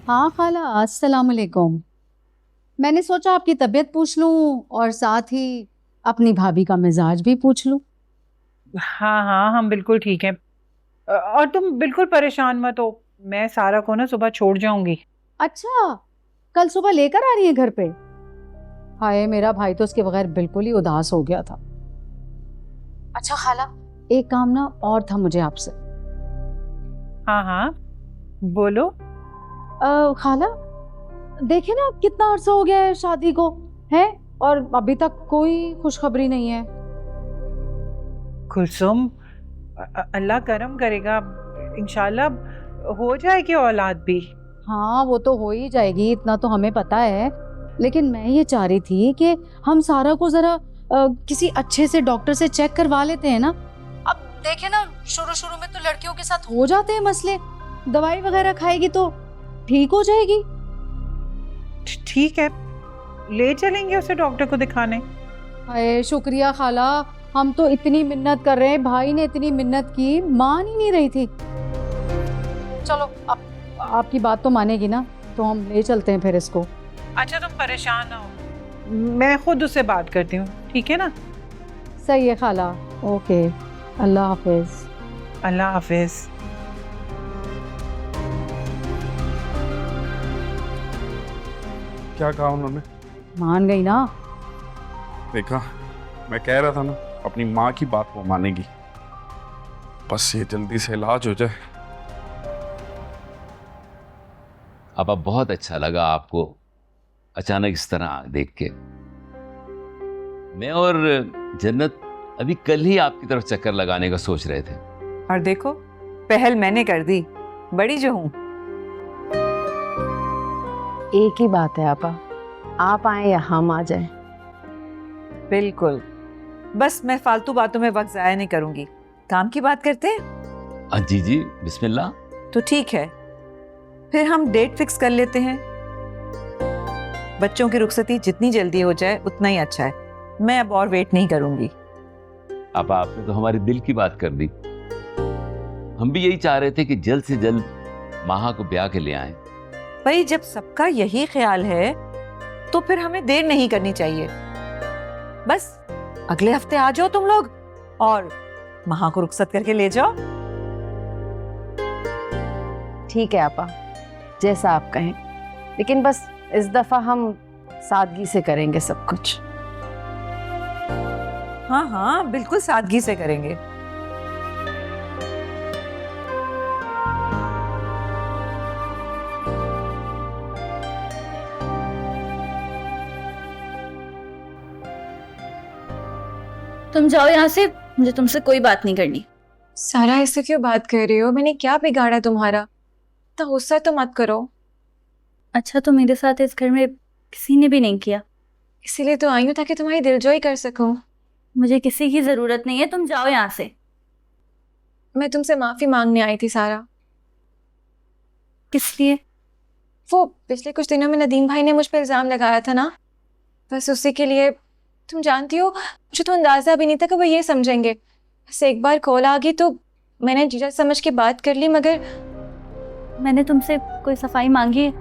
हाँ खाला, अस्सलाम वालेकुम। मैंने सोचा आपकी तबीयत पूछ लूं और साथ ही अपनी भाभी का मिजाज भी पूछ लूं। हाँ हाँ, हम बिल्कुल ठीक हैं। और तुम बिल्कुल परेशान मत हो। मैं सारा को ना सुबह छोड़ जाऊंगी। अच्छा, कल सुबह लेकर आ रही है घर पे? हाय, मेरा भाई तो उसके बगैर बिल्कुल ही उदास हो गया था। अच्छा खाला, एक काम ना और था मुझे आपसे। हाँ हाँ, बोलो। खाला, देखे ना कितना अरसा हो गया है शादी को, है? और अभी तक कोई खुशखबरी नहीं है। कुलसुम, अल्लाह करम करेगा। इंशाल्लाह हो जाएगी औलाद भी। हाँ, वो तो हो ही जाएगी, इतना तो हमें पता है। लेकिन मैं ये चाह रही थी कि हम सारा को जरा किसी अच्छे से डॉक्टर से चेक करवा लेते हैं ना। अब देखे ना, शुरू शुरू में तो लड़कियों के साथ हो जाते हैं मसले। दवाई वगैरह खाएगी तो ठीक हो जाएगी। ठीक है, ले चलेंगे उसे डॉक्टर को दिखाने। हाय शुक्रिया खाला, हम तो इतनी मिन्नत कर रहे हैं, भाई ने इतनी मिन्नत की, मान ही नहीं रही थी। चलो, अब आपकी बात तो मानेगी ना, तो हम ले चलते हैं फिर इसको। अच्छा, तुम परेशान ना हो, मैं खुद उससे बात करती हूँ, ठीक है ना? सही है खाला, ओके, अल्लाह हाफिज। अल्लाह हाफिज। क्या कहा उन्होंने? मान गई ना? देखा, मैं कह रहा था ना, अपनी माँ की बात वो मानेगी। बस ये जल्दी से इलाज हो जाए। अब बहुत अच्छा लगा आपको अचानक इस तरह देख के। मैं और जन्नत अभी कल ही आपकी तरफ चक्कर लगाने का सोच रहे थे। और देखो, पहल मैंने कर दी, बड़ी जो हूं। एक ही बात है आपा, आप आए या हम आ जाए। बिल्कुल, बस मैं फालतू बातों में वक्त जाया नहीं करूंगी। काम की बात करते हैं? जी जी, बिस्मिल्लाह। तो ठीक है, फिर हम डेट फिक्स कर लेते हैं। बच्चों की रुखसती जितनी जल्दी हो जाए उतना ही अच्छा है। मैं अब और वेट नहीं करूंगी। अब आपने तो हमारे दिल की बात कर दी। हम भी यही चाह रहे थे कि जल्द से जल्द माहा को ब्याह के ले आएं। भाई, जब सबका यही ख्याल है तो फिर हमें देर नहीं करनी चाहिए। बस अगले हफ्ते आ जाओ तुम लोग और माहा को रुखसत करके ले जाओ। ठीक है आपा, जैसा आप कहें, लेकिन बस इस दफा हम सादगी से करेंगे सब कुछ। हाँ हाँ, बिल्कुल सादगी से करेंगे। तुम जाओ यहाँ से, मुझे तुमसे कोई बात नहीं करनी। सारा, ऐसे क्यों बात कर रही हो? मैंने क्या बिगाड़ा तुम्हारा? तो गुस्सा तो मत करो। अच्छा, तो मेरे साथ इस घर में किसी ने भी नहीं किया, इसीलिए तो आई हूँ ताकि तुम्हारी दिलजोई कर सकूं। मुझे किसी की जरूरत नहीं है, तुम जाओ यहाँ से। मैं तुमसे माफी मांगने आई थी सारा। किस लिए? वो पिछले कुछ दिनों में नदीम भाई ने मुझ पर इल्जाम लगाया था ना, बस उसी के लिए। तुम जानती हो, मुझे तो अंदाजा भी नहीं था कि वो ये समझेंगे। बस एक बार कॉल आ गई तो मैंने जीजा समझ के बात कर ली, मगर मैंने तुमसे कोई सफाई मांगी है?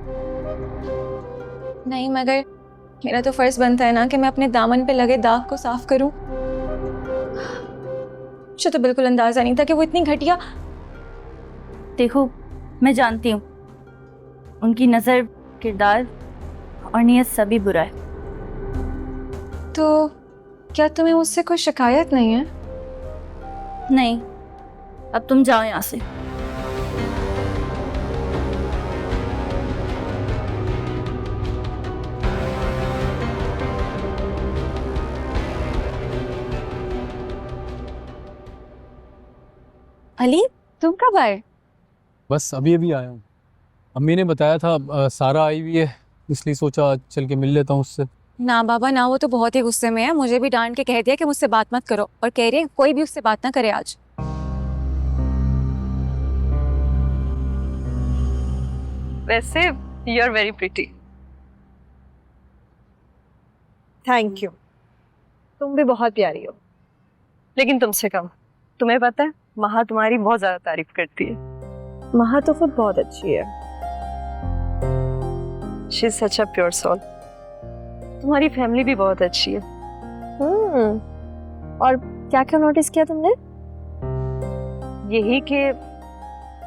नहीं, मगर मेरा तो फर्ज बनता है ना कि मैं अपने दामन पे लगे दाग को साफ करूं। मुझे तो बिल्कुल अंदाजा नहीं था कि वो इतनी घटिया। देखो, मैं जानती हूँ उनकी नजर, किरदार और नीयत सभी बुरा है। तो क्या तुम्हें मुझसे कोई शिकायत नहीं है? नहीं, अब तुम जाओ यहाँ से। अली, तुम कब आए? बस अभी अभी आया हूँ। अम्मी ने बताया था सारा आई हुई है, इसलिए सोचा चल के मिल लेता हूँ उससे। ना बाबा ना, वो तो बहुत ही गुस्से में है। मुझे भी डांट के कह दिया कि मुझसे बात मत करो, और कह रही है कोई भी उससे बात ना करे आज। वैसे you are very pretty. Thank you. तुम भी बहुत प्यारी हो, लेकिन तुमसे कम। तुम्हें पता है, महा तुम्हारी बहुत ज्यादा तारीफ करती है। महा तो खुद बहुत अच्छी है। She is such a pure soul. तुम्हारी फैमिली भी बहुत अच्छी है। और क्या क्या नोटिस किया तुमने? यही कि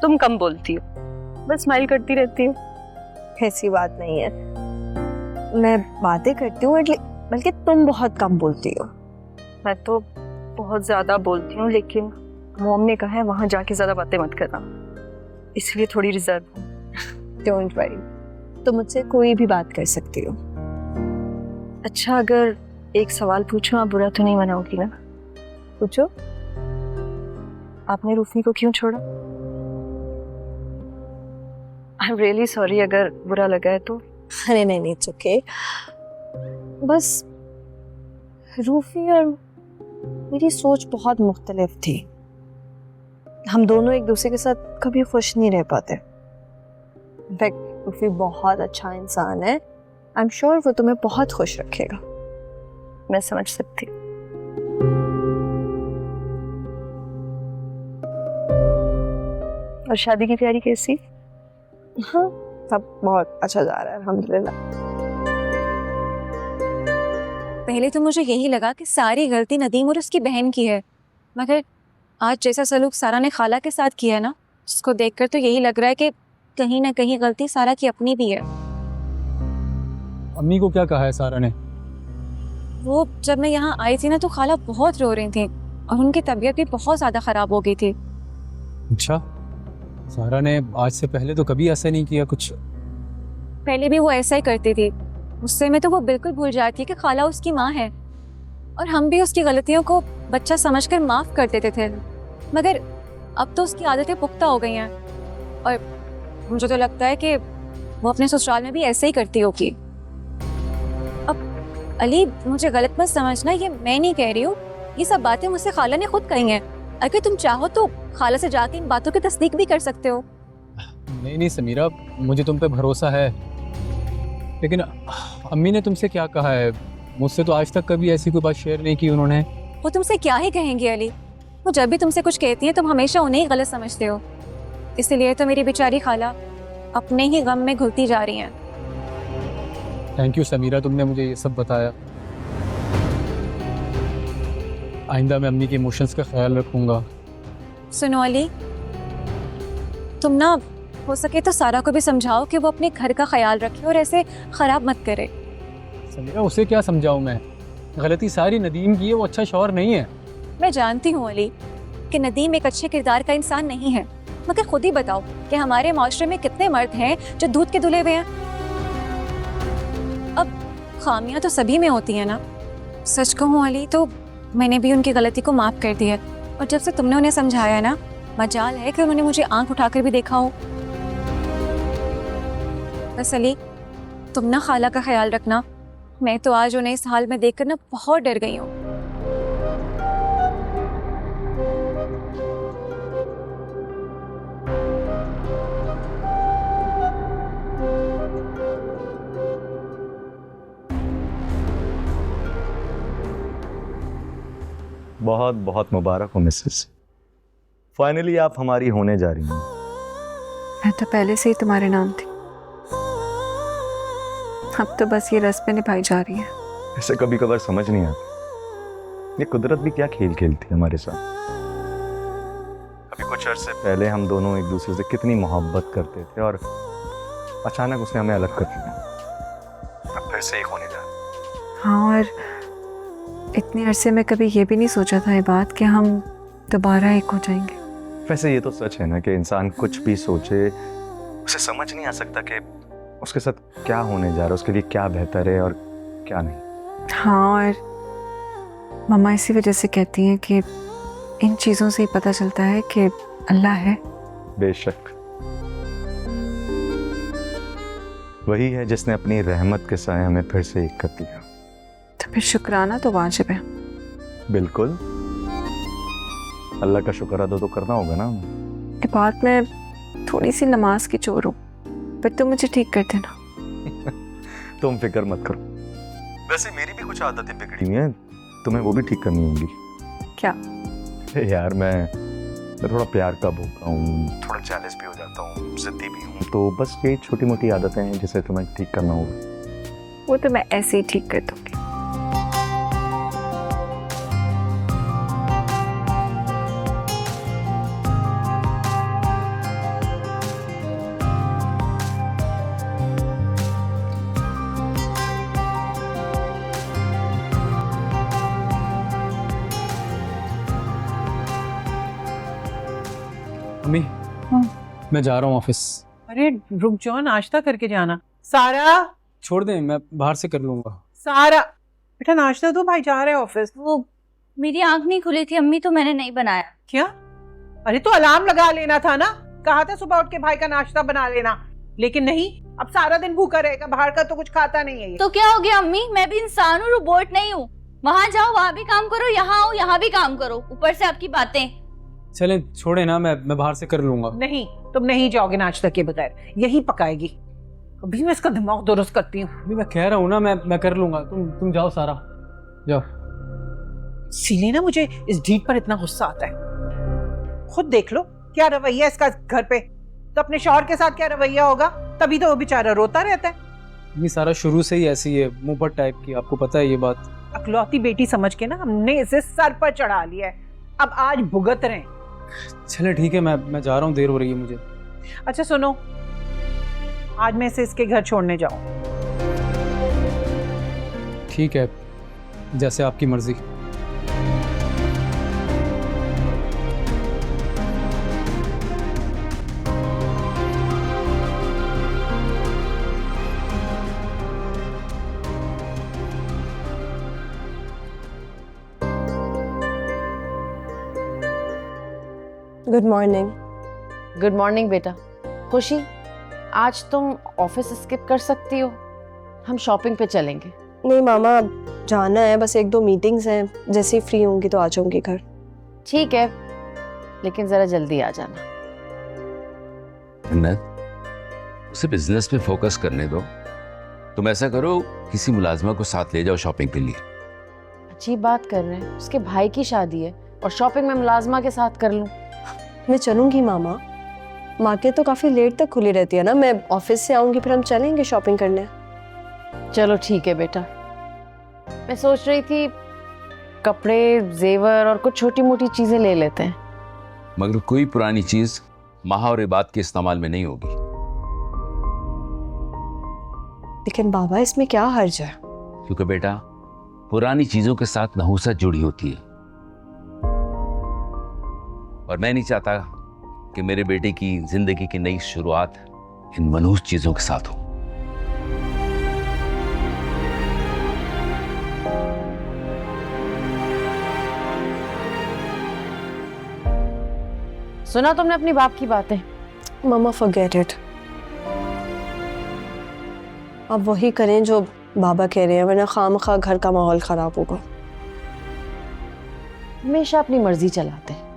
तुम कम बोलती हो, बस स्माइल करती रहती हो। ऐसी बात नहीं है, मैं बातें करती हूँ बल्कि तुम बहुत कम बोलती हो। मैं तो बहुत ज्यादा बोलती हूँ, लेकिन मॉम ने कहा है वहां जाके ज्यादा बातें मत करना, इसलिए थोड़ी रिजर्व हूँ। डोंट वरी, तुम मुझसे कोई भी बात कर सकती हो। अच्छा, अगर एक सवाल पूछूं, आप बुरा तो नहीं मनाओगी ना? पूछो। आपने रूफी को क्यों छोड़ा? आई एम रियली सॉरी अगर बुरा लगा है तो। अरे नहीं नहीं, इट्स ओके। बस रूफी और मेरी सोच बहुत मुख्तलिफ थी। हम दोनों एक दूसरे के साथ कभी खुश नहीं रह पाते। इनफैक्ट रूफी बहुत अच्छा इंसान है, आई एम श्योर वो तुम्हें बहुत खुश रखेगा। मैं समझ सकती हूँ। और शादी की तैयारी कैसी? हाँ, सब बहुत अच्छा जा रहा है अल्हम्दुलिल्लाह। पहले तो मुझे यही लगा कि सारी गलती नदीम और उसकी बहन की है, मगर आज जैसा सलूक सारा ने खाला के साथ किया है ना, उसको देखकर तो यही लग रहा है कि कहीं ना कहीं गलती सारा की अपनी भी है। अम्मी को क्या कहा है सारा ने? वो जब मैं यहाँ आई थी ना तो खाला बहुत रो रही थी और उनकी तबीयत भी बहुत ज़्यादा ख़राब हो गई थी। अच्छा, सारा ने आज से पहले तो कभी ऐसा नहीं किया कुछ? पहले भी वो ऐसा ही करती थी, गुस्से में तो वो बिल्कुल भूल जाती है कि खाला उसकी माँ है, और हम भी उसकी गलतियों को बच्चा समझकर माफ़ कर देते थे। मगर अब तो उसकी आदतें पुख्ता हो गई हैं और मुझे तो लगता है कि वो अपने ससुराल में भी ऐसे ही करती होगी। अब अली, मुझे गलत मत समझना, ये मैं नहीं कह रही हूँ, ये सब बातें मुझसे खाला ने खुद कही हैं। अगर तुम चाहो तो खाला से जाके इन बातों की तस्दीक भी कर सकते हो। नहीं नहीं समीरा, मुझे तुम पे भरोसा है, लेकिन अम्मी ने तुमसे क्या कहा है? मुझसे तो आज तक कभी ऐसी कोई बात शेयर नहीं की उन्होंने। वो तुमसे क्या ही कहेंगे अली, वो जब भी तुमसे कुछ कहती हैं तुम हमेशा उन्हें ही गलत समझते हो, इसलिए तो मेरी बेचारी खाला अपने ही गम में घुलती जा रही हैं। थैंक यू समीरा, तुमने मुझे ये सब बताया। आइंदा मैं अम्मी के इमोशंस का ख्याल रखूंगा। सुनो अली, तुम ना हो सके तो सारा को भी समझाओ कि वो अपने घर का ख्याल रखे और ऐसे ख़राब मत करे। समीरा, उसे क्या समझाऊं मैं? गलती सारी नदीम की है, वो अच्छा शौहर नहीं है। मैं जानती हूँ अली कि नदीम एक अच्छे किरदार का इंसान नहीं है, मगर खुद ही बताओ कि हमारे माशरे में कितने मर्द हैं जो दूध के धुले हुए हैं। अब खामियां तो सभी में होती हैं ना। सच कहूँ अली तो मैंने भी उनकी गलती को माफ़ कर दिया, और जब से तुमने उन्हें समझाया ना, मजाल है कि उन्होंने मुझे आंख उठाकर भी देखा हो। बस अली, तुम ना खाला का ख्याल रखना। मैं तो आज उन्हें इस हाल में देखकर ना बहुत डर गई हूँ। बहुत बहुत मुबारक हो मिसेस, फाइनली आप हमारी होने जा रही हैं। मैं तो पहले से ही तुम्हारे नाम थी, अब तो बस ये रस्में निभाई जा रही है। ऐसे कभी कभार समझ नहीं आता ये कुदरत भी क्या खेल खेलती है हमारे साथ। अभी कुछ अर्से पहले हम दोनों एक दूसरे से कितनी मोहब्बत करते थे और अचानक उसने हमें अलग कर दिया। अब फिर से एक होने जा रहा। हाँ, और इतने अरसे में कभी ये भी नहीं सोचा था ये बात कि हम दोबारा एक हो जाएंगे। वैसे ये तो सच है ना कि इंसान कुछ भी सोचे उसे समझ नहीं आ सकता कि उसके साथ क्या होने जा रहा है, उसके लिए क्या बेहतर है और क्या नहीं। हाँ, और मम्मा इसी वजह से कहती हैं कि इन चीज़ों से ही पता चलता है कि अल्लाह है। बेशक, वही है जिसने अपनी रहमत के साए हमें फिर से एक कर दिया। तो फिर शुक्राना तो वाजिब है। बिल्कुल, अल्लाह का शुक्र अदा तो करना होगा ना। ये बात में थोड़ी सी नमाज की चोर हूँ, पर तुम मुझे ठीक कर देना। तुम फिक्र मत करो, वैसे मेरी भी कुछ आदतें बिगड़ी हुई हैं, तुम्हें वो भी ठीक करनी होंगी। क्या? यार मैं मैं थोड़ा प्यार का भूखा हूँ, थोड़ा जेलस भी हो जाता हूँ, जिद्दी भी हूँ, तो बस ये छोटी मोटी आदतें हैं जिसे तुम्हें ठीक करना होगा। वो तो मैं ऐसे ही ठीक कर दूंगी। अम्मी मैं जा रहा हूँ ऑफिस। अरे रुक जाओ, नाश्ता करके जाना। सारा, छोड़ दें, मैं बाहर से कर लूंगा। सारा बेटा नाश्ता दो, भाई जा रहे हैं ऑफिस। वो मेरी आंख नहीं खुली थी अम्मी, तो मैंने नहीं बनाया। क्या? अरे तो अलार्म लगा लेना था ना, कहा था सुबह उठ के भाई का नाश्ता बना लेना, लेकिन नहीं, अब सारा दिन भूखा रहेगा, बाहर का तो कुछ खाता नहीं है ये। तो क्या हो गया अम्मी, मैं भी इंसान हूँ, रोबोट नहीं हूँ। वहाँ जाओ वहाँ भी काम करो, यहाँ आओ यहाँ भी काम करो, ऊपर से आपकी बातें। चले छोड़े ना, मैं बाहर से कर लूंगा। नहीं, तुम नहीं जाओगे नाश्ता के बगैर, यही पकाएगी। अभी मैं इसका दिमाग दुरुस्त करती हूँ। अभी मैं कह रहा हूँ ना, मैं कर लूंगा, तुम जाओ सारा, जाओ। सीने ना मुझे इस ढीठ पर इतना गुस्सा आता है। खुद देख लो क्या रवैया इसका घर पे, तो अपने शौहर के साथ क्या रवैया होगा, तभी तो वो बेचारा रोता रहता है। ये सारा शुरू से ही ऐसी है, मुंहपट टाइप की, आपको पता है ये बात। अकलौती बेटी समझ के ना हमने इसे सर पर चढ़ा लिया है, अब आज भुगत रहे हैं। चले ठीक है, मैं जा रहा हूँ, देर हो रही है मुझे। अच्छा सुनो, आज मैं इसे इसके घर छोड़ने जाऊं। ठीक है, जैसे आपकी मर्जी। Good morning. गुड मॉर्निंग बेटा। खुशी, आज तुम ऑफिस स्किप कर सकती हो, हम शॉपिंग पे चलेंगे। नहीं मामा, अब जाना है, बस 1-2 मीटिंग्स हैं, जैसे ही फ्री होंगी तो आ जाऊंगी घर। ठीक है, लेकिन जरा जल्दी आ जाना। उसे बिजनेस पे फोकस करने दो। तुम ऐसा करो, किसी मुलाजमा को साथ ले जाओ शॉपिंग के लिए। अच्छी बात कर रहे हैं, उसके भाई की शादी है और शॉपिंग में मुलाजमा के साथ कर लूं। मैं चलूंगी मामा, मार्केट तो काफी लेट तक खुली रहती है ना, मैं ऑफिस से आऊंगी फिर हम चलेंगे शॉपिंग करने। चलो ठीक है बेटा। मैं सोच रही थी कपड़े, जेवर और कुछ छोटी मोटी चीजें ले लेते हैं। मगर कोई पुरानी चीज माह और इबाद के इस्तेमाल में नहीं होगी। लेकिन बाबा इसमें क्या हर्ज है? क्योंकि बेटा पुरानी चीजों के साथ नहुसत जुड़ी होती है, और मैं नहीं चाहता कि मेरे बेटे की जिंदगी की नई शुरुआत इन मनहूस चीजों के साथ हो। सुना तुमने अपनी बाप की बातें? मामा फॉरगेट इट, अब वही करें जो बाबा कह रहे हैं, वरना खामखा घर का माहौल खराब होगा। हमेशा अपनी मर्जी चलाते हैं,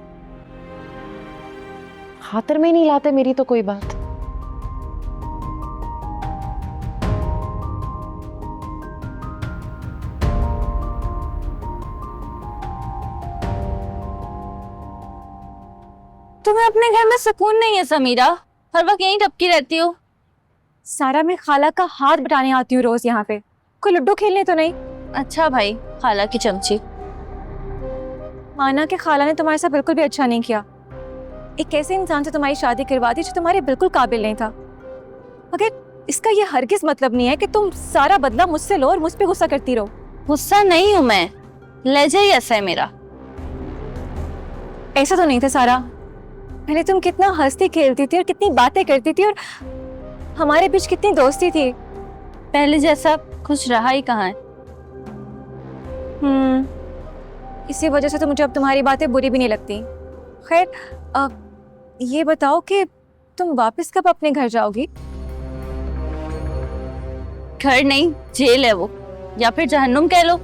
खातिर में नहीं लाते मेरी तो कोई बात। तुम्हें अपने घर में सुकून नहीं है समीरा, हर वक्त यहीं टपकी रहती हो। सारा, मैं खाला का हाथ बटाने आती हूँ रोज यहाँ पे, कोई लूडो खेलने तो नहीं? अच्छा भाई, खाला की चमची। माना कि खाला ने तुम्हारे साथ बिल्कुल भी अच्छा नहीं किया, एक ऐसे इंसान से तुम्हारी शादी करवा दी जो तुम्हारे बिल्कुल काबिल नहीं था। मगर इसका ये हरगिज मतलब नहीं है कि तुम सारा बदला मुझसे लो और मुझ पे गुस्सा करती रहो। गुस्सा नहीं हूँ मैं, लहजा ही ऐसा है मेरा। ऐसा तो नहीं था सारा, पहले तुम कितना हंसती खेलती थी और कितनी बातें करती थी और हमारे बीच कितनी दोस्ती थी। पहले जैसा कुछ रहा ही कहाँ है। इसी वजह से तो मुझे अब तुम्हारी बातें बुरी भी नहीं लगती। खैर, ये बताओ कि तुम वापस कब अपने घर जाओगी? घर नहीं, जेल है वो, या फिर जहन्नुम कह लो,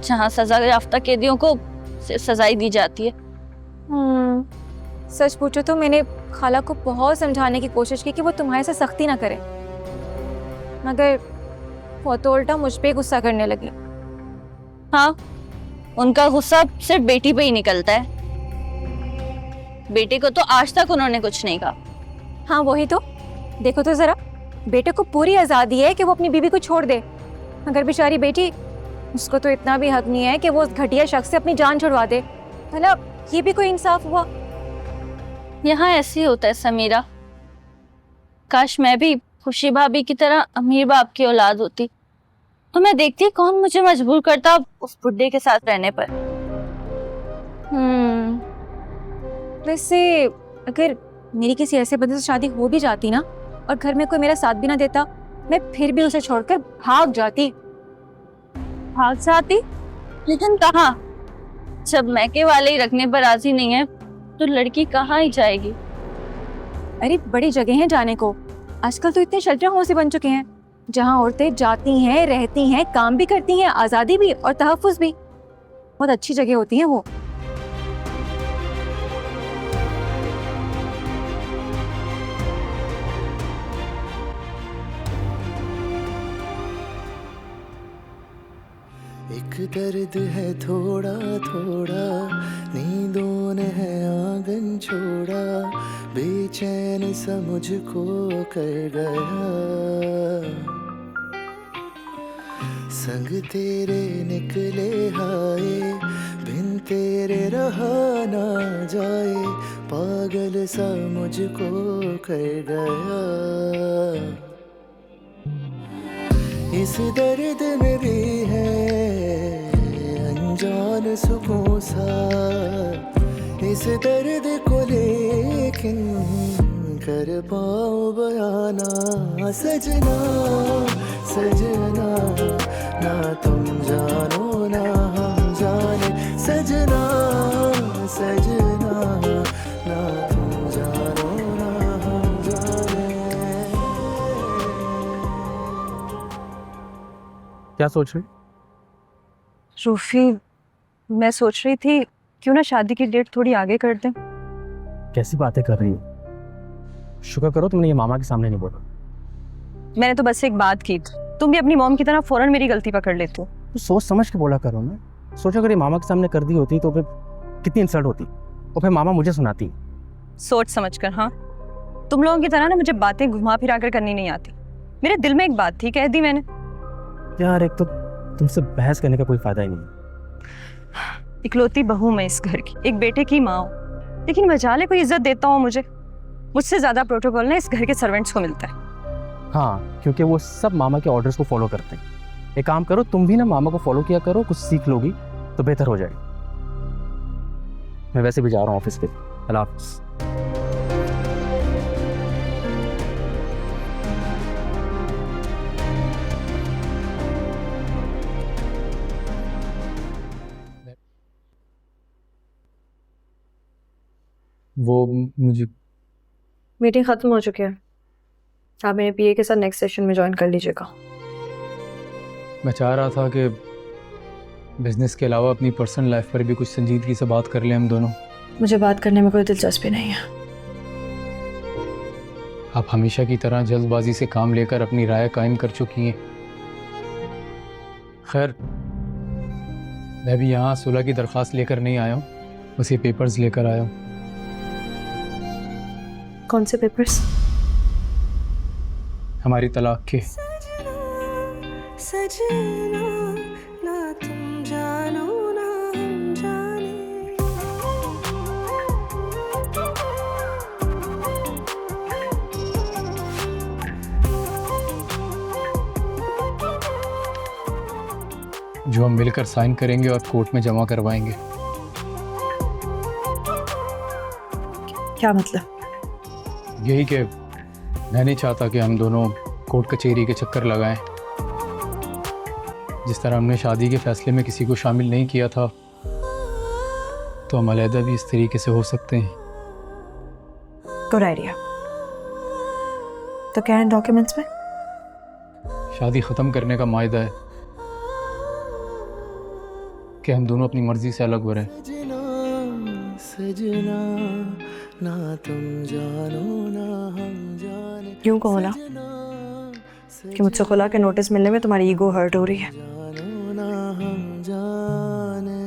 जहाँ सजा याफ्ता कैदियों को सिर्फ सजाई दी जाती है। सच पूछो तो मैंने खाला को बहुत समझाने की कोशिश की कि वो तुम्हारे से सख्ती ना करे, मगर वो तो उल्टा मुझ पे गुस्सा करने लगी। हाँ, उनका गुस्सा सिर्फ बेटी पे ही निकलता है। बेटे को तो आज तक उन्होंने कुछ नहीं कहा। हाँ वही तो, देखो तो जरा, बेटे को पूरी आज़ादी है कि वो अपनी बीवी को छोड़ दे, मगर बेचारी बेटी, उसको तो इतना भी हक नहीं है कि वो उस घटिया शख्स से अपनी जान छुड़वा दे। भला ये भी कोई इंसाफ हुआ? यहाँ ऐसे ही होता है समीरा। काश मैं भी खुशी भाभी की तरह अमीर बाप की औलाद होती, तो मैं देखती कौन मुझे मजबूर करता उस बुड्ढे के साथ रहने पर। वैसे अगर मेरी किसी ऐसे बंदे से शादी हो भी जाती ना, और घर में कोई मेरा साथ भी ना देता, मैं फिर भी उसे छोड़कर भाग जाती। भाग जाती? लेकिन कहाँ? जब मैके वाले ही रखने पर राजी नहीं है तो लड़की कहाँ ही जाएगी? अरे बड़ी जगह हैं जाने को, आजकल तो इतने शेल्टर हाउस बन चुके हैं जहाँ औरतें जाती हैं, रहती हैं, काम भी करती हैं, आज़ादी भी और तहफ़्फ़ुज़ भी। बहुत अच्छी जगह होती हैं वो। एक दर्द है थोड़ा थोड़ा, नींदों ने है आंगन छोड़ा, बेचैन सा मुझको कर गया। संग तेरे निकले हाय, बिन तेरे रहा ना जाए, पागल सा मुझको कर गया। इस दर्द में भी है अनजान सुकून सा, इस दर्द को लेकिन कर पाऊं बयाना। सजना सजना ना तुम जानो ना हम जाने, सजना सजना ना तुम जानो ना हम जाने। क्या सोच रही? रूफी, मैं सोच रही थी क्यों ना शादी की डेट थोड़ी आगे कर दें। कैसी बातें कर रही हो? शुक्र करो तुमने ये मामा के सामने नहीं बोला। मैंने तो बस एक बात की थी, तुम भी अपनी मॉम की तरह फौरन मेरी गलती पकड़ लेते हो। तो सोच समझ के बोला करो ना। सोचो अगर ये मामा के सामने कर दी होती तो फिर कितनी इंसल्ट होती, और फिर मामा मुझे सुनाती। सोच समझ कर। हाँ, तुम लोगों की तरह ना मुझे बातें घुमा फिरा कर करनी नहीं आती। मेरे दिल में एक बात थी, कह दी मैंने। यार एक तो तुमसे बहस करने का कोई फायदा ही नहीं। इकलौती बहू मैं इस घर की, एक बेटे की माँ हूँ, लेकिन मजाले कोई इज्जत देता हूँ मुझे। मुझसे ज्यादा प्रोटोकॉल ना इस घर के सर्वेंट्स को मिलता है। हाँ, क्योंकि वो सब मामा के ऑर्डर्स को फॉलो करते हैं। एक काम करो, तुम भी ना मामा को फॉलो किया करो, कुछ सीख लोगी तो बेहतर हो जाएगा। मैं वैसे भी जा रहा हूँ ऑफिस पे। अल्लाह हाफ़िज़। वो मुझे मीटिंग खत्म हो चुकी है, आप मेरे पीए के साथ नेक्स्ट सेशन में ज्वाइन कर लीजिएगा। मैं चाह रहा था कि बिजनेस के अलावा अपनी पर्सनल लाइफ पर भी कुछ संजीदगी से बात कर लें हम दोनों। मुझे बात करने में कोई दिलचस्पी नहीं है। आप हमेशा की तरह जल्दबाजी से काम लेकर अपनी राय कायम कर चुकी हैं। खैर, मैं भी यहाँ सुलह की दरख्वास्त लेकर नहीं आया हूँ, बस ये पेपर्स लेकर आया हूँ। कौन से पेपर्स? हमारी तलाक के। सजना ना तुम जानो ना हम जाने। जो हम मिलकर साइन करेंगे और कोर्ट में जमा करवाएंगे। क्या मतलब? यही कि मैं नहीं चाहता कि हम दोनों कोर्ट कचहरी के चक्कर लगाएं। जिस तरह हमने शादी के फैसले में किसी को शामिल नहीं किया था, तो हम अलहदा भी इस तरीके से हो सकते हैं। Good idea. तो क्या है डॉक्यूमेंट्स में? शादी ख़त्म करने का मायदा है कि हम दोनों अपनी मर्जी से अलग हो रहे हैं। सजना ना तुम जानो ना हम जाने। क्यों कहो ना कि मुझसे खुला के नोटिस मिलने में तुम्हारी ईगो हर्ट हो रही है। जानो ना हम जाने।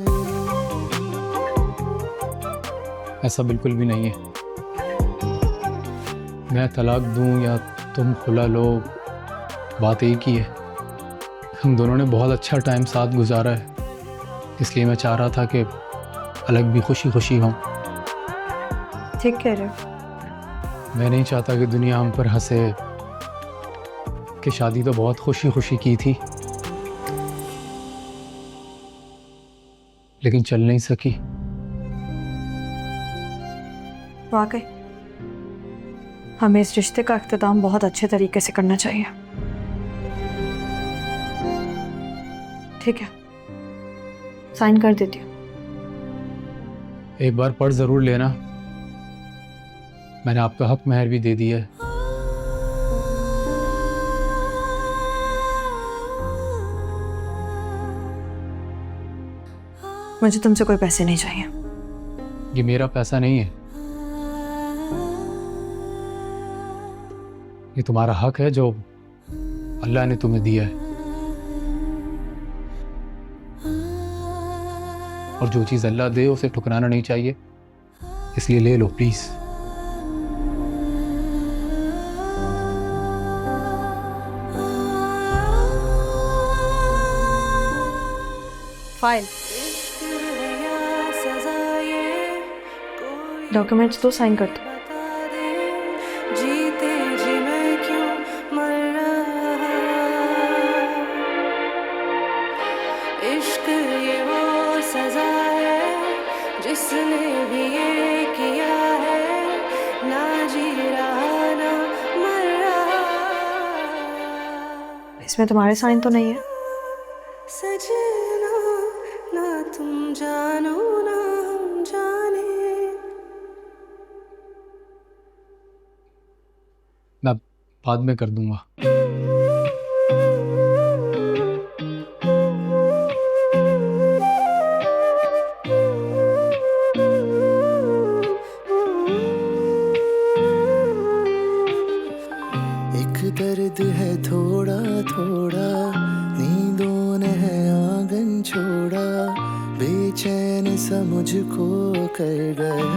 ऐसा बिल्कुल भी नहीं है। मैं तलाक दूं या तुम खुला लो, बात एक ही है। हम दोनों ने बहुत अच्छा टाइम साथ गुजारा है, इसलिए मैं चाह रहा था कि अलग भी खुशी खुशी हों। ठीक कह रहे हो। मैं नहीं चाहता कि दुनिया हम पर हंसे कि शादी तो बहुत खुशी खुशी की थी, लेकिन चल नहीं सकी। वाकई हमें इस रिश्ते का इख्तिताम बहुत अच्छे तरीके से करना चाहिए। ठीक है, साइन कर देती हूँ। एक बार पढ़ जरूर लेना, मैंने आपका हक महर भी दे दिया है। मुझे तुमसे कोई पैसे नहीं चाहिए। ये मेरा पैसा नहीं है, ये तुम्हारा हक है जो अल्लाह ने तुम्हें दिया है। और जो चीज़ अल्लाह दे उसे ठुकराना नहीं चाहिए, इसलिए ले लो प्लीज़। फाइल डॉक्यूमेंट्स तो साइन कर दो। जीते जी मैं क्यों मर रहा, इश्क ये वो सजा है जिसने भी ये किया है, ना जी रहा ना मर रहा। इसमें तुम्हारे साइन तो नहीं है? सजना ना तुम जानो ना हम जाने। मैं बाद में कर दूंगा। एक दर्द है थोड़ा थोड़ा, नींदों ने है आंगन छोड़ा, बेचैन सा मुझको कर गया।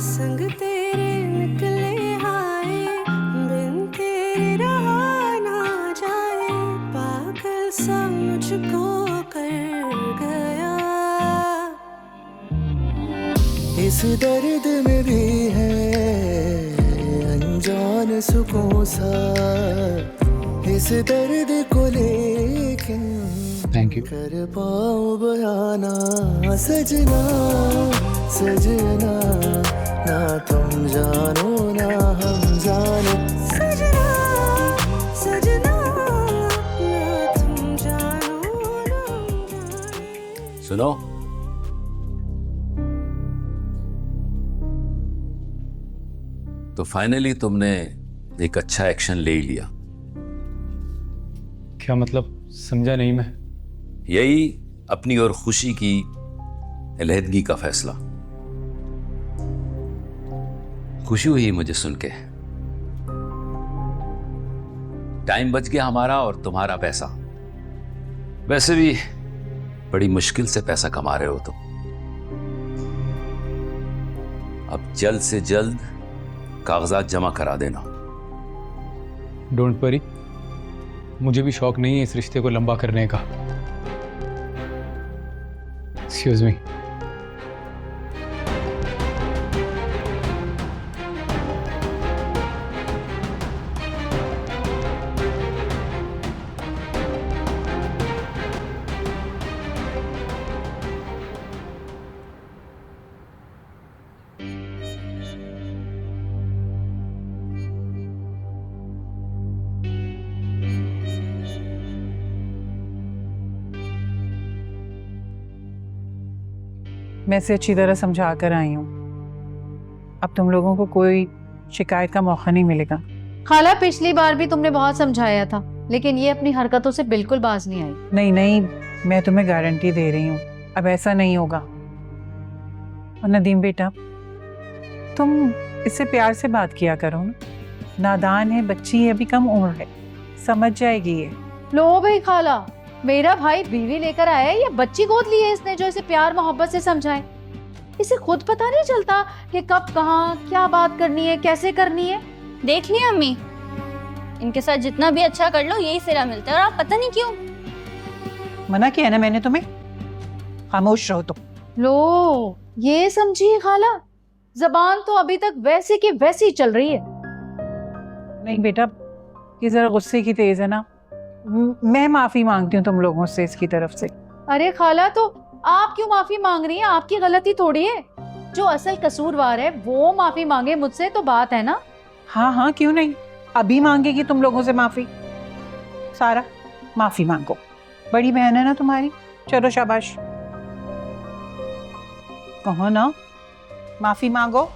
संग तेरे निकले हाय, बिन तेरे रहा ना जाए, पागल सा मुझको कर गया। इस दर्द में भी है अनजान सुकून सा, इस दर्द को लेकिन थैंक यू। कर पाऊं बयाना। सजना सजना ना तुम जानो ना हम जाने। सजना सजना ना तुम जानो ना हम जाने। सुनो, तो फाइनली तुमने एक अच्छा एक्शन ले लिया। क्या मतलब, समझा नहीं मैं। यही अपनी और खुशी की अलहदगी का फैसला। खुशी हुई मुझे सुन के। टाइम बच गया हमारा और तुम्हारा पैसा। वैसे भी बड़ी मुश्किल से पैसा कमा रहे हो तुम। अब जल्द से जल्द कागजात जमा करा देना। डोंट वरी, मुझे भी शौक नहीं है इस रिश्ते को लंबा करने का। Excuse me. मैं इसे अच्छी तरह समझा कर आई हूँ। अब तुम लोगों को कोई शिकायत का मौका नहीं मिलेगा। खाला, पिछली बार भी तुमने बहुत समझाया था, लेकिन ये अपनी हरकतों से बिल्कुल बाज नहीं आई। नहीं नहीं, मैं तुम्हें गारंटी दे रही हूँ अब ऐसा नहीं होगा। और नदीम बेटा, तुम इससे प्यार से बात किया करो ना। नादान है, बच्ची है, अभी कम उम्र है, समझ जाएगी ये। लो भाई खाला, मेरा भाई बीवी लेकर आया है या बच्ची गोद ली है इसने जो इसे प्यार मोहब्बत से समझाए? इसे खुद पता नहीं चलता कि कब कहाँ क्या बात करनी है, कैसे करनी है। देख लिया अम्मी, इनके साथ जितना भी अच्छा कर लो यही सिरा मिलता है, और आप पता नहीं क्यों। मना किया ना मैंने तुम्हें, खामोश रहो तुम। लो ये समझिए खाला, जबान तो अभी तक वैसे की वैसी चल रही है। नहीं बेटा, ये जरा गुस्से की तेज है ना। मैं माफी मांगती हूँ तुम लोगों से इसकी तरफ से। अरे खाला, तो आप क्यों माफी मांग रही हैं? आपकी गलती थोड़ी है। जो असल कसूरवार है वो माफी मांगे मुझसे तो बात है ना। हाँ हाँ, क्यों नहीं, अभी मांगेगी तुम लोगों से माफी। सारा माफी मांगो, बड़ी बहन है ना तुम्हारी। चलो शाबाश, कहो ना, माफी मांगो।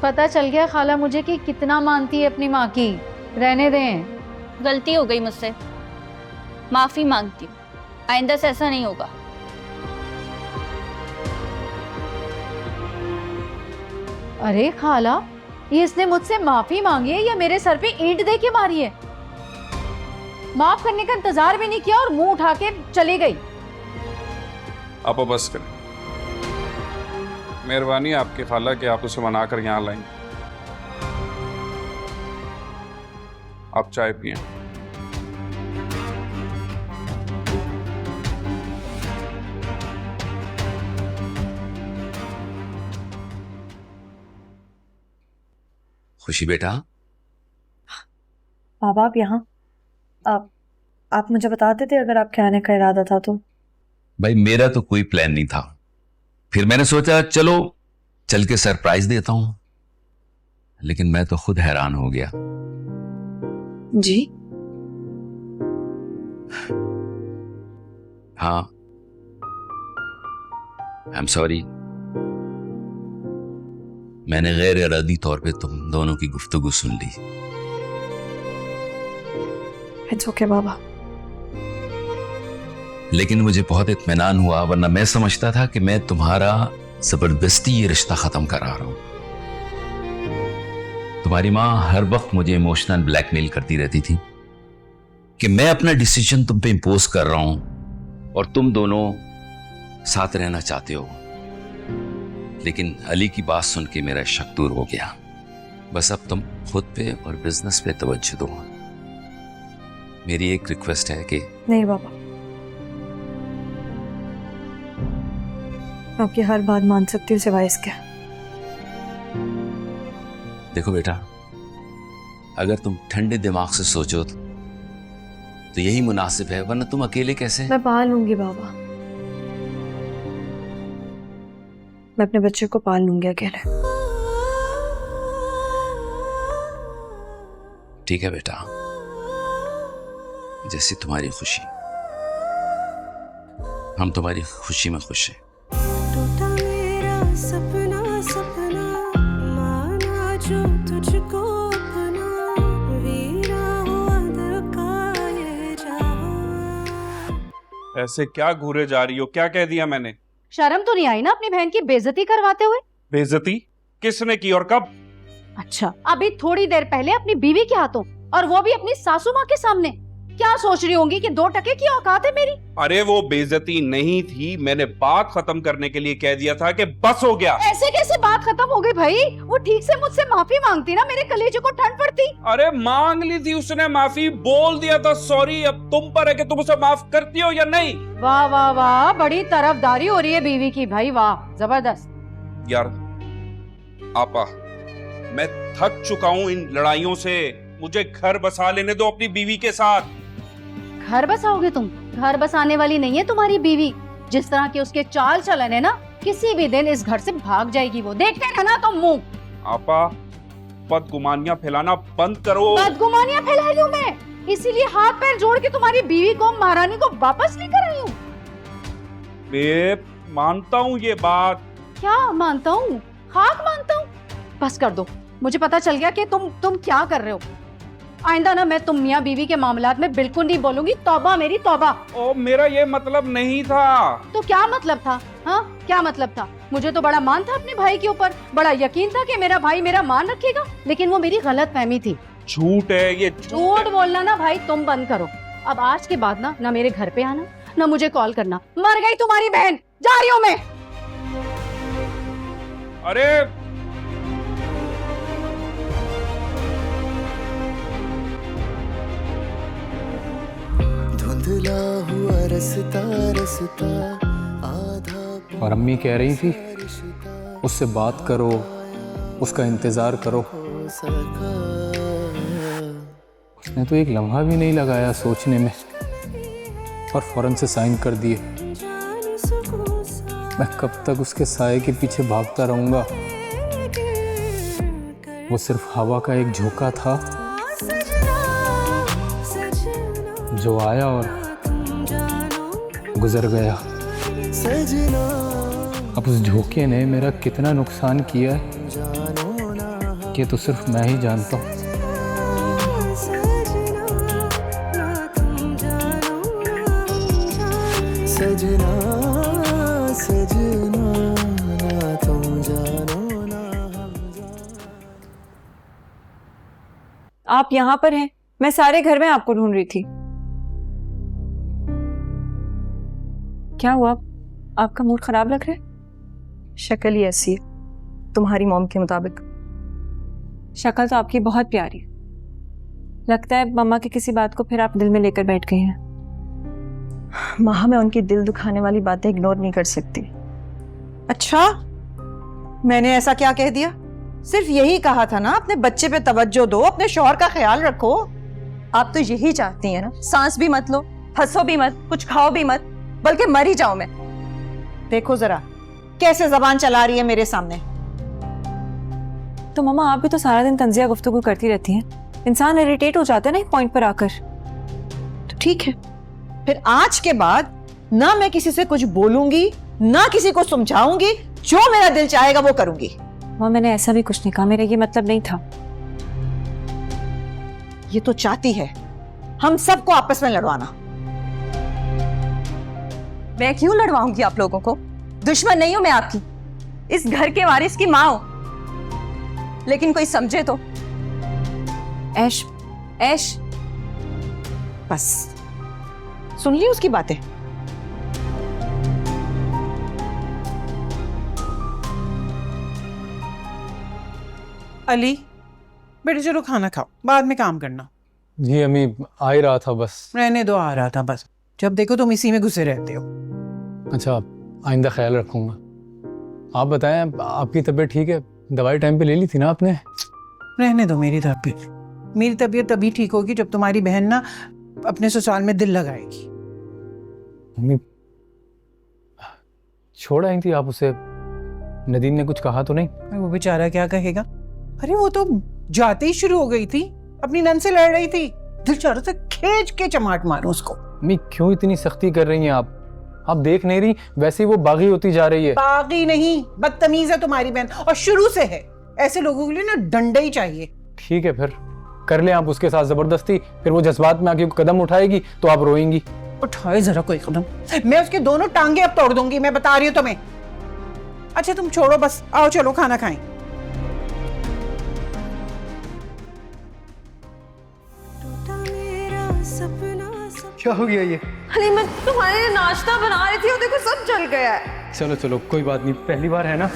पता चल गया खाला मुझे कि कितना मानती है अपनी माँ की। रहने दें। गलती हो गई मुझसे, माफी मांगती हूँ, आइंदा से ऐसा नहीं होगा। अरे खाला, ये इसने मुझसे माफी मांगी है या मेरे सर पे ईंट दे के मारी है? माफ करने का इंतजार भी नहीं किया और मुंह उठा के चली गई। आप बस करें, मेहरबानी आपके खाला कि आप उसे मनाकर यहाँ लाएं। आप चाय पिएं। खुशी बेटा, बाबा आप यहाँ, आप मुझे बता देते अगर आपके आने का इरादा था तो। भाई मेरा तो कोई प्लान नहीं था, फिर मैंने सोचा चलो चल के सरप्राइज देता हूं, लेकिन मैं तो खुद हैरान हो गया। जी? हाँ, आई एम सॉरी, मैंने गैर इरादी तौर पे तुम दोनों की गुफ्तगू सुन ली। इट्स ओके बाबा। लेकिन मुझे बहुत इत्मीनान हुआ, वरना मैं समझता था कि मैं तुम्हारा जबरदस्ती ये रिश्ता खत्म करा रहा हूं। तुम्हारी माँ हर वक्त मुझे इमोशनल ब्लैकमेल करती रहती थी कि मैं अपना डिसीजन तुम पे इंपोज कर रहा हूं और तुम दोनों साथ रहना चाहते हो। लेकिन अली की बात सुन के मेरा शक दूर हो गया। बस अब तुम खुद पे और बिजनेस पे तवज्जो दो। मेरी एक रिक्वेस्ट है कि नहीं बाबा, आपकी हर बात मान सकती हूँ सिवाय इसके। देखो बेटा, अगर तुम ठंडे दिमाग से सोचो तो यही मुनासिब है, वरना तुम अकेले कैसे। मैं पाल लूंगी बाबा, मैं अपने बच्चे को पाल लूंगी अकेले। ठीक है बेटा, जैसी तुम्हारी खुशी, हम तुम्हारी खुशी में खुश हैं। टूटा मेरा सपना सपना, माना जो तुझको अपना, वीरा हुआ दिल का ये जहां। ऐसे क्या घूरे जा रही हो? क्या कह दिया मैंने? शर्म तो नहीं आई ना अपनी बहन की बेइज्जती करवाते हुए? बेइज्जती किसने की और कब? अच्छा, अभी थोड़ी देर पहले अपनी बीवी के हाथों, और वो भी अपनी सासू माँ के सामने। क्या सोच रही होंगी कि 2 टके की औकात है मेरी? अरे वो बेइज्जती नहीं थी, मैंने बात खत्म करने के लिए कह दिया था कि बस हो गया। ऐसे कैसे बात खत्म हो गई भाई? वो ठीक से मुझसे माफी मांगती ना, मेरे कलेजे को ठंड पड़ती। अरे मांग ली थी उसने माफी, बोल दिया था सॉरी। अब तुम पर है कि तुम उसे माफ करती हो या नहीं। वाह वाह वाह, बड़ी तरफदारी हो रही है बीवी की भाई, वाह जबरदस्त। यार आपा, मैं थक चुका हूं इन लड़ाइयों से। मुझे घर बसा लेने दो अपनी बीवी के साथ। घर बसाओगे तुम? घर बसाने वाली नहीं है तुम्हारी बीवी। जिस तरह के उसके चाल चलन है ना, किसी भी दिन इस घर से भाग जाएगी वो। देखते रहना तुम मुंह। आपा, बदगुमानियां फैलाना बंद करो। बदगुमानियां फैला रही हूँ मैं, इसीलिए हाथ पैर जोड़ के तुम्हारी बीवी को, महारानी को वापस लेकर आई हूँ। बेब, मानता हूँ ये बात। क्या मानता हूँ? खाक मानता हूँ? बस कर दो, मुझे पता चल गया कि तुम क्या कर रहे हो। आइंदा ना मैं तुम मियाँ बीवी के मामलात में बिल्कुल नहीं बोलूंगी। तौबा मेरी तौबा। ओ, मेरा ये मतलब नहीं था। तो क्या मतलब था? हाँ, क्या मतलब था? मुझे तो बड़ा मान था अपने भाई के ऊपर, बड़ा यकीन था कि मेरा भाई मेरा मान रखेगा, लेकिन वो मेरी गलत फहमी थी। झूठ है ये, झूठ बोलना ना भाई तुम बंद करो। अब आज के बाद ना मेरे घर पे आना, ना मुझे कॉल करना। मर गई तुम्हारी बहन, जा रही हूँ मैं। अरे धुंधला हुआ रस्ता रस्ता आधा और अम्मी कह रही थी उससे बात करो, उसका इंतज़ार करो। उसने तो एक लम्हा भी नहीं लगाया सोचने में और फौरन से साइन कर दिए। मैं कब तक उसके साए के पीछे भागता रहूंगा? वो सिर्फ हवा का एक झोंका था जो आया और गुजर गया। अब उस झोंके ने मेरा कितना नुकसान किया है ये तो सिर्फ मैं ही जानता हूँ। सजना सजना ना तुम जानो ना हम जानो। आप यहाँ पर हैं, मैं सारे घर में आपको ढूंढ रही थी। क्या हुआ, आपका मूड खराब लग रहा है? शक्ल ही ऐसी है तुम्हारी मॉम के मुताबिक। शक्ल तो आपकी बहुत प्यारी है। लगता है मम्मा की किसी बात को फिर आप दिल में लेकर बैठ गई हैं। माँ, मैं उनकी दिल दुखाने वाली बातें इग्नोर नहीं कर सकती। अच्छा, मैंने ऐसा क्या कह दिया? सिर्फ यही कहा था ना अपने बच्चे पे तवज्जो दो, अपने शौहर का ख्याल रखो। आप तो यही चाहती हैं ना, सांस भी मत लो, हंसो भी मत, कुछ खाओ भी मत, बल्कि मर ही जाओ मैं। देखो जरा कैसे जबान चला रही है मेरे सामने। तो मम्मा आप भी तो सारा दिन तंजिया गुफ्तगू करती रहती हैं, इंसान इरिटेट हो जाता है ना एक पॉइंट पर आकर। तो ठीक है, फिर आज के बाद ना मैं किसी से कुछ बोलूंगी, ना किसी को समझाऊंगी, जो मेरा दिल चाहेगा वो करूंगी। मम्मा मैंने ऐसा भी कुछ नहीं कहा, मेरा ये मतलब नहीं था। ये तो चाहती है हम सबको आपस में लड़वाना। मैं क्यों लड़वाऊंगी आप लोगों को? दुश्मन नहीं हूं मैं आपकी, इस घर के वारिस की माँ हूं। लेकिन कोई समझे तो। ऐश ऐश, बस सुन ली उसकी बातें। अली बेटे चलो खाना खाओ, बाद में काम करना। जी अम्मी आ ही रहा था बस। रहने दो, आ रहा था बस। जब देखो तुम इसी में घुसे रहते हो। अच्छा आइंदा ख्याल रखूंगा। आप बताएं आपकी तबीयत ठीक है? दवाई टाइम पे ले ली थी ना आपने? रहने दो मेरी तबीयत। मेरी तबीयत तभी ठीक होगी जब तुम्हारी बहन ना अपने ससुराल में दिल लगाएगी। मम्मी छोड़ आई थी आप उसे? नदीम ने कुछ कहा तो नहीं? वो बेचारा क्या कहेगा? अरे वो तो जाते ही शुरू हो गई थी, अपनी नन से लड़ रही थी। दिल चाह रहा था खींच के चमाट मारूं उसको। मम्मी क्यों इतनी सख्ती कर रही हैं आप? आप देख नहीं रही वैसे ही वो बागी होती जा रही है। बागी नहीं, बदतमीज है तुम्हारी बहन, और शुरू से है। ऐसे लोगों के लिए ना डंडा ही चाहिए। ठीक है फिर कर ले आप उसके साथ जबरदस्ती, फिर वो जज्बात में आके कदम उठाएगी तो आप रोएंगी। उठाए जरा कोई कदम, मैं उसके दोनों टांगे अब तोड़ दूंगी, मैं बता रही हूँ तुम्हें। अच्छा तुम छोड़ो बस, आओ चलो खाना खाएं। क्या हो गया ये? अली मैं तुम्हारे लिए नाश्ता बना रही थी और देखो सब जल गया है। चलो चलो कोई बात नहीं, पहली बार है ना।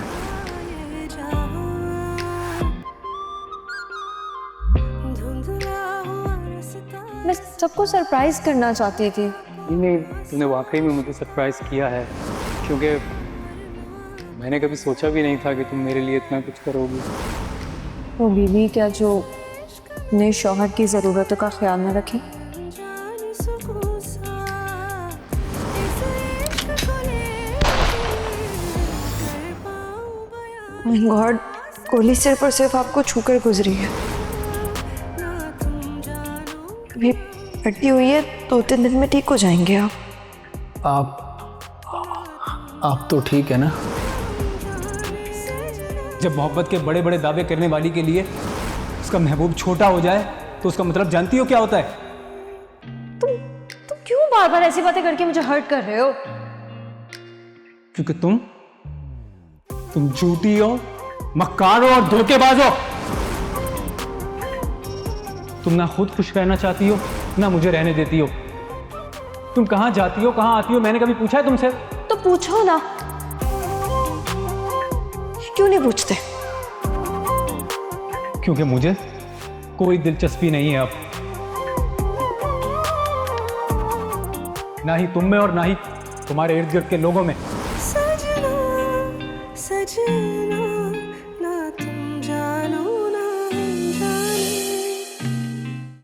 मैं सबको सरप्राइज करना चाहती थी। नहीं तूने वाकई में मुझे सरप्राइज किया है, क्योंकि मैंने कभी सोचा भी नहीं था कि तुम मेरे लिए इतना कुछ करोगी। वो बीवी क्या जो अपने शौहर की ज़रूरतों का ख्याल न रखे? माय गॉड, गोली सिर्फ और सिर्फ आपको छूकर गुजरी है। अभी फटी हुई है, 2-3 दिन में ठीक हो जाएंगे आप तो ठीक है ना? जब मोहब्बत के बड़े बड़े दावे करने वाली के लिए उसका महबूब छोटा हो जाए तो उसका मतलब जानती हो क्या होता है? तुम क्यों बार बार ऐसी बातें करके मुझे हर्ट कर रहे हो? क्योंकि तुम झूठी हो, मक्कार हो और धोखेबाज हो। तुम ना खुद खुश रहना चाहती हो ना मुझे रहने देती हो। तुम कहाँ जाती हो, कहाँ आती हो, मैंने कभी पूछा है तुमसे? तो पूछो ना, क्यों नहीं पूछते? क्योंकि मुझे कोई दिलचस्पी नहीं है अब, ना ही तुम में और ना ही तुम्हारे इर्द गिर्द के लोगों में। सजना सजना